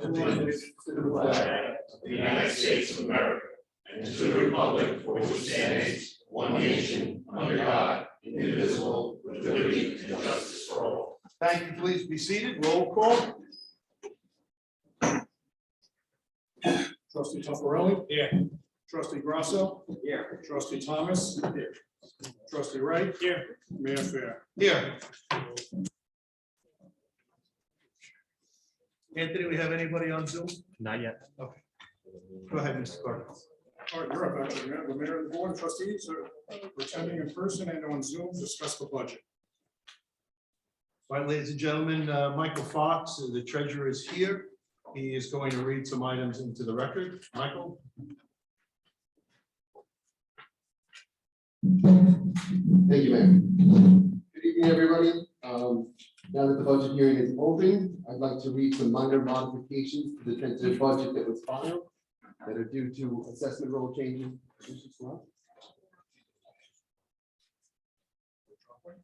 allegiance to the flag of the United States of America and to the republic for which it stands, one nation, under God, indivisible, with liberty and justice for all. Thank you. Please be seated. Roll call. Trustee Toffarelli. Here. Trustee Grasso. Here. Trustee Thomas. Here. Trustee Wright. Here. Mayor Fair. Here. Anthony, we have anybody on Zoom? Not yet. Go ahead, Mr. Carter. All right, you're up, actually. The mayor and the board of trustees are attending in person and on Zoom to discuss the budget. All right, ladies and gentlemen, Michael Fox, the treasurer, is here. He is going to read some items into the record. Michael? Thank you, Mayor. Good evening, everybody. Now that the budget hearing is open, I'd like to read some minor modifications to the tentative budget that was filed that are due to assessment roll changes.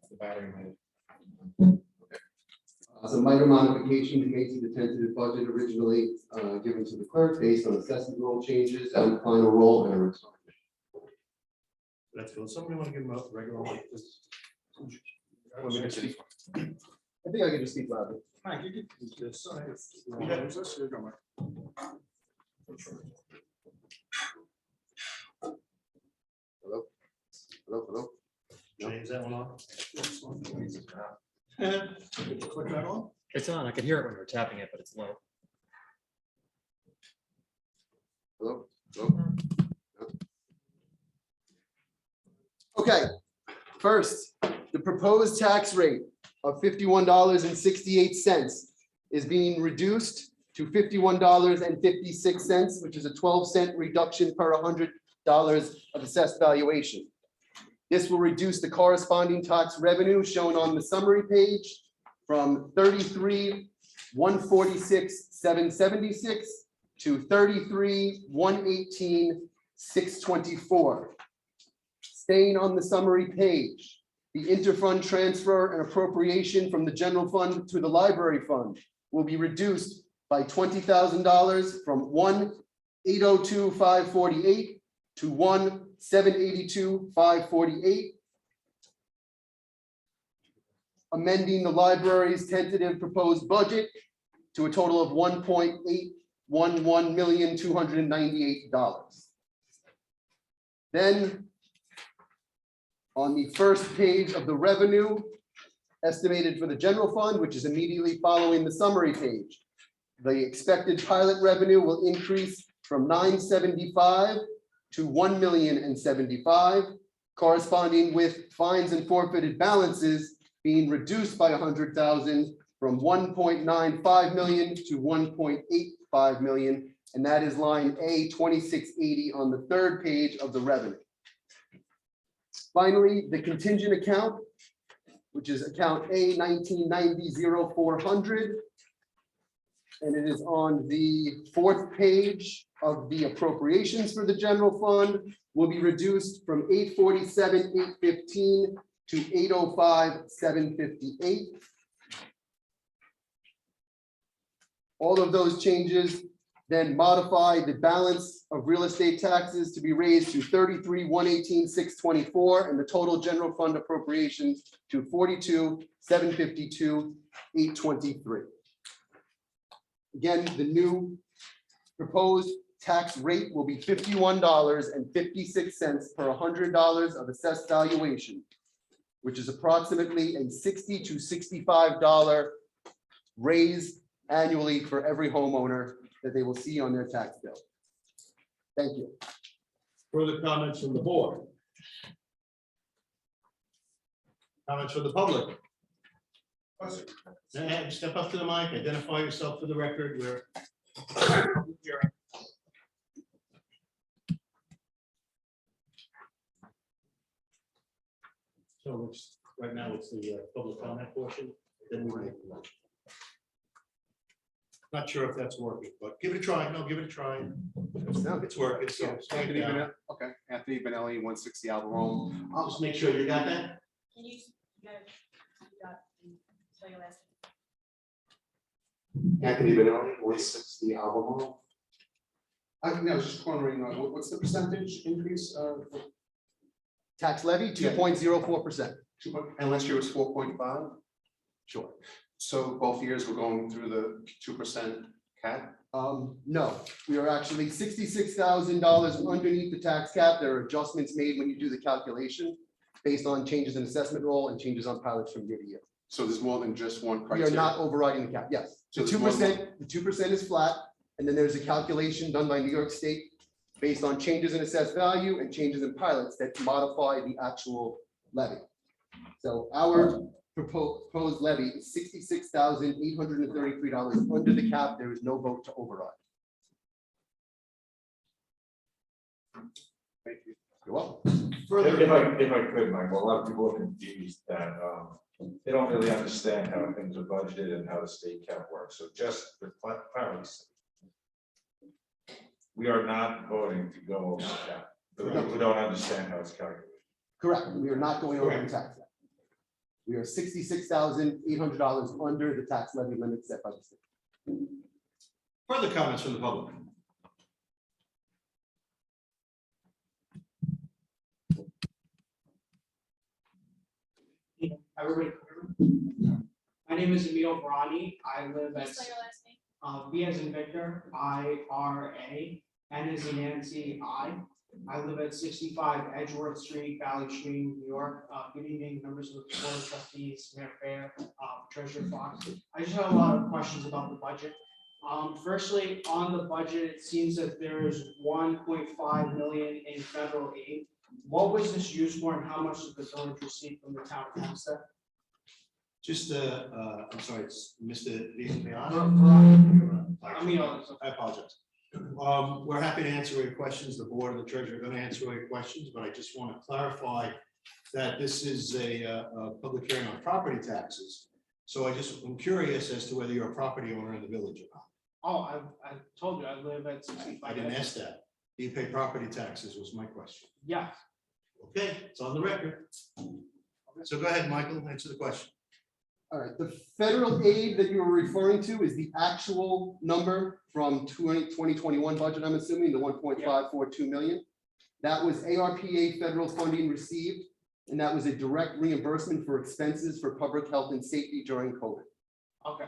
The battery might. Some minor modifications made to the tentative budget originally given to the clerk based on assessment roll changes and final roll and a return. Let's go. Somebody want to give him a regular mic? I think I can just speak loudly. Mike, you could use this. Yeah, is this? Here you go, Mike. Hello? Hello, hello? James, that one on? Click that on. It's on. I could hear it when you're tapping it, but it's low. Hello? Hello? Okay, first, the proposed tax rate of $51.68 is being reduced to $51.56, which is a 12-cent reduction per $100 of assessed valuation. This will reduce the corresponding tax revenue shown on the summary page from $33,146,776 to $33,118,624. Staying on the summary page, the interfund transfer and appropriation from the general fund to the library fund will be reduced by $20,000 from $1,802,548 to $1,782,548. Amending the library's tentative proposed budget to a total of $1,811,298. Then on the first page of the revenue estimated for the general fund, which is immediately following the summary page, the expected pilot revenue will increase from $975,000 to $1,075,000, corresponding with fines and forfeited balances being reduced by $100,000 from $1.95 million to $1.85 million, and that is line A 2680 on the third page of the revenue. Finally, the contingent account, which is account A 1990-0400, and it is on the fourth page of the appropriations for the general fund, will be reduced from $847,815 to $805,758. All of those changes then modify the balance of real estate taxes to be raised to $33,118,624 and the total general fund appropriations to $42,752,823. Again, the new proposed tax rate will be $51.56 per $100 of assessed valuation, which is approximately a $60 to $65 raise annually for every homeowner that they will see on their tax bill. Thank you. Further comments from the board? Comments from the public? Step up to the mic, identify yourself for the record. So it's, right now it's the public comment portion, then we make the motion. Not sure if that's working, but give it a try. No, give it a try. No, It's working, so. Anthony Benelli, okay, Anthony Benelli, 160 Alba Rome. I'll just make sure you got that. Can you guys, spell your last Anthony Benelli, 160 Albemarle. I think I was just wondering, what's the percentage increase of? Tax levy, 2.04%. And last year was 4.5? Sure. So both years we're going through the 2% cap? No, we are actually $66,000 underneath the tax cap. There are adjustments made when you do the calculation based on changes in assessment roll and changes on pilots from year to year. So there's more than just one We are criteria? not overriding the cap, yes. So The there's more than 2%, the 2% is flat, and then there's a calculation done by New York State based on changes in assessed value and changes in pilots that modify the actual levy. So our proposed levy is $66,833 under the cap. There is no vote to override. Thank you. You're welcome. Further, If I could, Michael, a lot of people are confused that they don't really understand how things are budgeted and how the state cap works. So just for clarity, we are not voting to go over the cap. For the people who don't understand how it's calculated. correct, we are not going over the tax levy. We are $66,800 under the tax levy limit set by the state. Further comments from the public? Everybody, my name is Emil Brani. I live name? at Spell your last name? V as in Victor, I-R-A, N as in Nancy, I. I live at 65 Edgeworth Street, Valley Stream, New York. Good evening, members of the board of trustees, Mayor Fair, Treasurer Fox. I just have a lot of questions about the budget. Firstly, on the budget, it seems that there is 1.5 million in federal aid. What was this used for and how much did the village receive from the town of Hempstead? Just, I'm sorry, it's Mr. Viviano. I apologize. We're happy to answer your questions. The board and the treasurer are going to answer all your questions, but I just want to clarify that this is a public hearing on property taxes. So I'm curious as to whether you're a property owner in the village or not. Oh, I told you, I live at 65. I didn't ask that. Do you pay property taxes was my question. Yes. Okay, it's on the record. So go ahead, Michael, answer the question. All right, the federal aid that you were referring to is the actual number from 2021 budget, I'm assuming, the 1.542 million. That was ARPA federal funding received, and that was a direct reimbursement for expenses for public health and safety during COVID. Okay.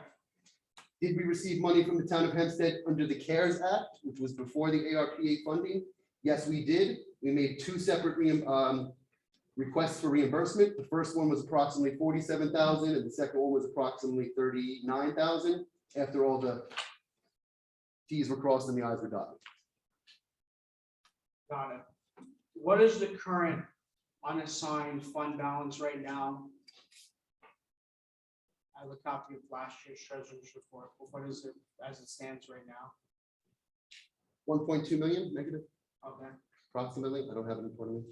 Did we receive money from the town of Hempstead under the CARES Act, which was before the ARPA funding? Yes, we did. We made two separate requests for reimbursement. The first one was approximately 47,000 and the second one was approximately 39,000 after all the T's were crossed and the I's were dotted. Got it. What is the current unassigned fund balance right now? I have a copy of last year's treasurer's report, but what is it as it stands right now? 1.2 million negative Okay. approximately. I don't have it in front of me.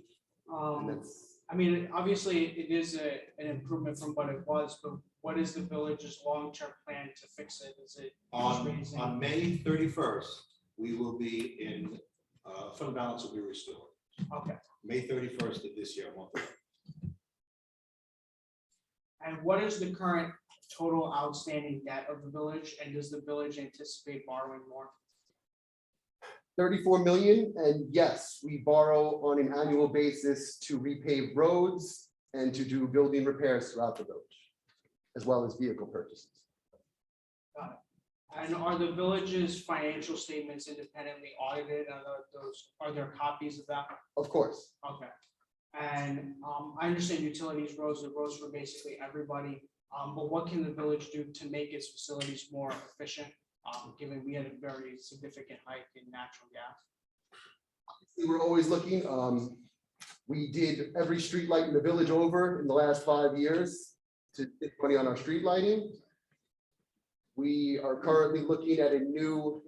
And that's I mean, obviously it is an improvement from what it was, but what is the village's long-term plan to fix it? Is it just raising? On May 31st, we will be in, fund balance will be restored. Okay. May 31st of this year. And what is the current total outstanding debt of the village? And does the village anticipate borrowing more? 34 million, and yes, we borrow on an annual basis to repave roads and to do building repairs throughout the village, as well as vehicle purchases. Got it. And are the village's financial statements independently audited? Are there copies of that? Of course, Okay. And I understand utilities, roads, the roads for basically everybody. But what can the village do to make its facilities more efficient? Given we had a very significant hike in natural gas. we were always looking. We did every street light in the village over in the last 5 years to get money on our street lighting. We are currently looking at a new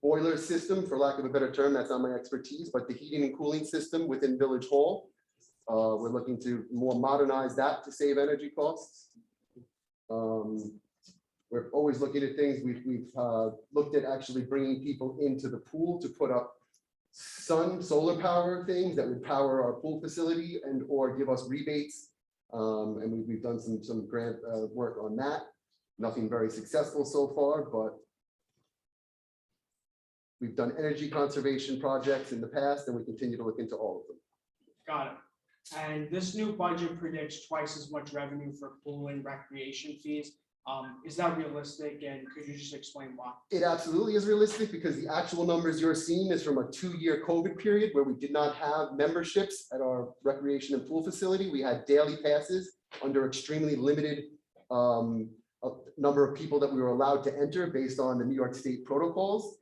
boiler system, for lack of a better term, that's not my expertise, but the heating and cooling system within Village Hall. We're looking to more modernize that to save energy costs. We're always looking at things. We've looked at actually bringing people into the pool to put up solar power things that would power our pool facility and or give us rebates And we've done some grant work on that. Nothing very successful so far, but we've done energy conservation projects in the past, and we continue to look into all of them. Got it. And this new budget predicts twice as much revenue for pool and recreation fees. Is that realistic? And could you just explain why? It absolutely is realistic because the actual numbers you're seeing is from a 2-year COVID period where we did not have memberships at our recreation and pool facility. We had daily passes under extremely limited number of people that we were allowed to enter based on the New York State protocols.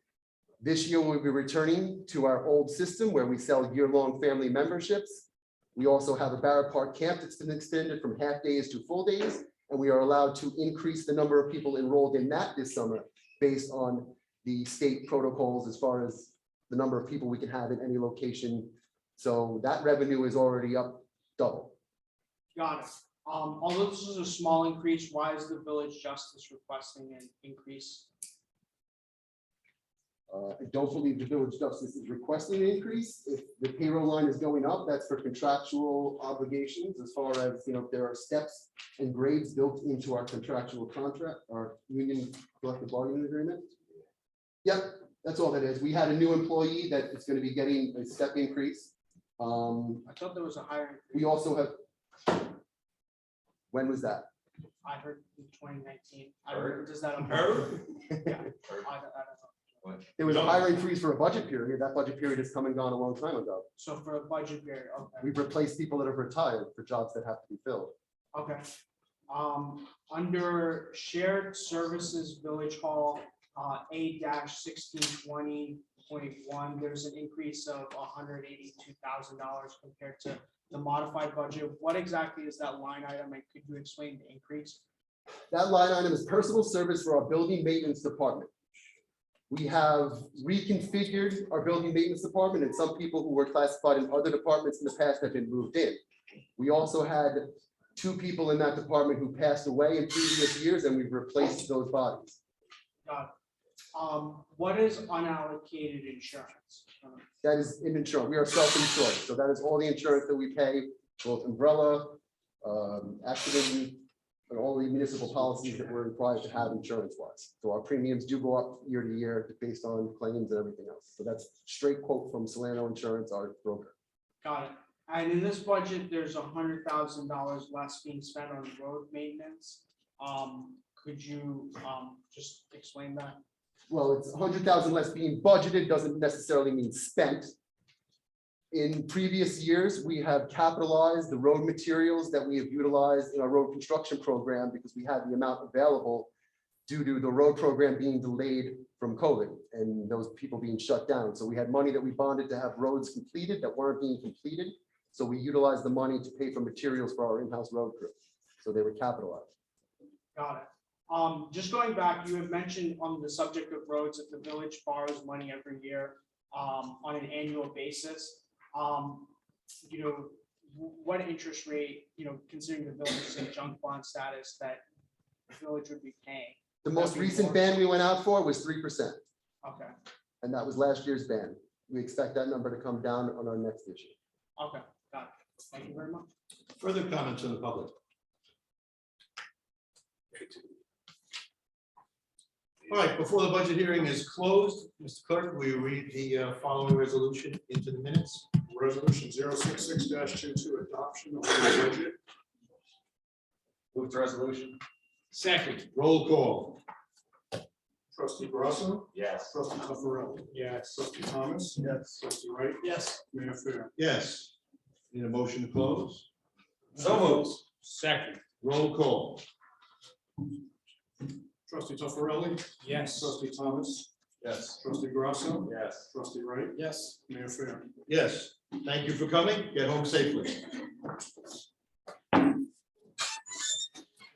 This year, we'll be returning to our old system where we sell year-long family memberships. We also have a Barrett Park camp that's been extended from half days to full days, and we are allowed to increase the number of people enrolled in that this summer based on the state protocols as far as the number of people we can have in any location. So that revenue is already up double. Got it. Although this is a small increase, why is the village justice requesting an increase? I don't believe the village justice is requesting an increase. If the payroll line is going up, that's for contractual obligations as far as, you know, if there are steps and grades built into our contractual contract, our union collective bargaining agreement. Yep, that's all that is. We had a new employee that is going to be getting a step increase. I thought there was a higher. We also have, when was that? I heard in 2019. Heard. Does that? Heard? Yeah. I don't know. There was a hiring freeze for a budget period. That budget period has come and gone a long time ago. So for a budget period, okay. We've replaced people that have retired for jobs that have to be filled. Okay. Under shared services village hall, A-1620.1, there's an increase of $182,000 compared to the modified budget. What exactly is that line item, and could you explain the increase? That line item is personal service for our building maintenance department. We have reconfigured our building maintenance department, and some people who were classified in other departments in the past have been moved in. We also had 2 people in that department who passed away in previous years, and we've replaced those bodies. Got it. What is unallocated insurance? That is in insurance. We are self-insured. So that is all the insurance that we pay, both umbrella, accident, and all the municipal policies that we're required to have insurance-wise. So our premiums do go up year to year based on claims and everything else. So that's straight quote from Solano Insurance, our broker. Got it. And in this budget, there's $100,000 less being spent on road maintenance. Could you just explain that? Well, it's 100,000 less being budgeted, doesn't necessarily mean spent. In previous years, we have capitalized the road materials that we have utilized in our road construction program because we had the amount available due to the road program being delayed from COVID and those people being shut down. So we had money that we bonded to have roads completed that weren't being completed. So we utilized the money to pay for materials for our in-house road crew. So they were capitalized. Got it. Just going back, you had mentioned on the subject of roads that the village borrows money every year on an annual basis. You know, what interest rate, you know, considering the village's in junk bond status, that the village would be paying? The most recent ban we went out for was 3%, Okay, and that was last year's ban. We expect that number to come down on our next issue. okay, got it. Thank you very much. Further comments from the public? All right, before the budget hearing is closed, Mr. Clerk, will you read the following resolution into the minutes? Resolution 066-22, adoption of the budget. Move to resolution. Second. Roll call. Trustee Grasso, Yes. trustee Taffarelli, Yes. trustee Thomas. Yes. Trustee Wright, Yes. Mayor Fair. Yes. Need a motion to close? So moved. Second. Roll call. Trustee Taffarelli, Yes. trustee Thomas, Yes. trustee Grasso, Yes. trustee Wright, Yes. Mayor Fair. Yes. Thank you for coming. Get home safely.